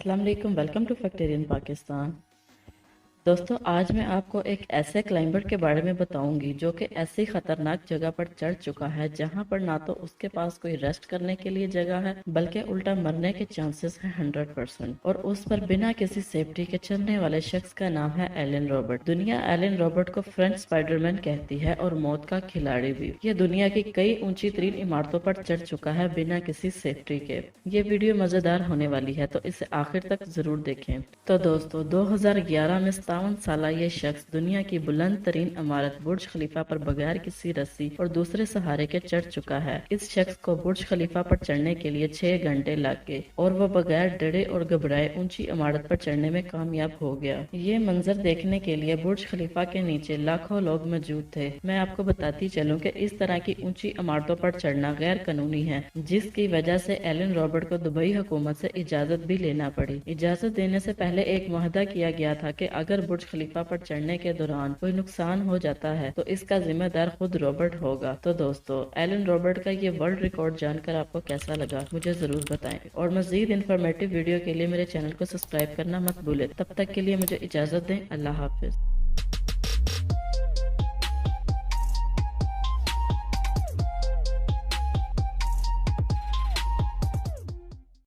अस्सलाम वालेकुम, welcome to फैक्टेरियन Pakistan. दोस्तों, आज मैं आपको एक ऐसे क्लाइंबर के बारे में बताऊंगी जो कि ऐसी खतरनाक जगह पर चढ़ चुका है जहां पर ना तो उसके पास कोई रेस्ट करने के लिए जगह है बल्कि उल्टा मरने के चांसेस हैं 100%। और उस पर बिना किसी सेफ्टी के चढ़ने वाले शख्स का नाम है एलन रॉबर्ट। दुनिया एलन रॉबर्ट को फ्रेंच स्पाइडरमैन कहती है और मौत का खिलाड़ी भी। ये दुनिया की कई ऊंची तरीन इमारतों पर चढ़ चुका है बिना किसी सेफ्टी के। ये वीडियो मजेदार होने वाली है तो इसे आखिर तक जरूर देखें। तो दोस्तों, 2011 में 57 साल ये शख्स दुनिया की बुलंद तरीन इमारत बुर्ज खलीफा पर बगैर किसी रस्सी और दूसरे सहारे के चढ़ चुका है। इस शख्स को बुर्ज खलीफा पर चढ़ने के लिए 6 घंटे लग गए और वो बगैर डरे और घबराए ऊंची इमारत पर चढ़ने में कामयाब हो गया। ये मंजर देखने के लिए बुर्ज खलीफा के नीचे लाखों लोग मौजूद थे। मैं आपको बताती चलूं कि इस तरह की ऊंची इमारतों पर चढ़ना गैर कानूनी है, जिसकी वजह से एलन रॉबर्ट को दुबई हुकूमत से इजाजत भी लेना पड़ी। इजाजत देने से पहले एक मुआहदा किया गया था कि अगर बुर्ज खलीफा पर चढ़ने के दौरान कोई नुकसान हो जाता है तो इसका जिम्मेदार खुद रॉबर्ट होगा। तो दोस्तों, एलन रॉबर्ट का ये वर्ल्ड रिकॉर्ड जानकर आपको कैसा लगा मुझे जरूर बताएं और मजीद इन्फॉर्मेटिव वीडियो के लिए मेरे चैनल को सब्सक्राइब करना मत भूलें। तब तक के लिए मुझे इजाजत दें। अल्लाह हाफिज।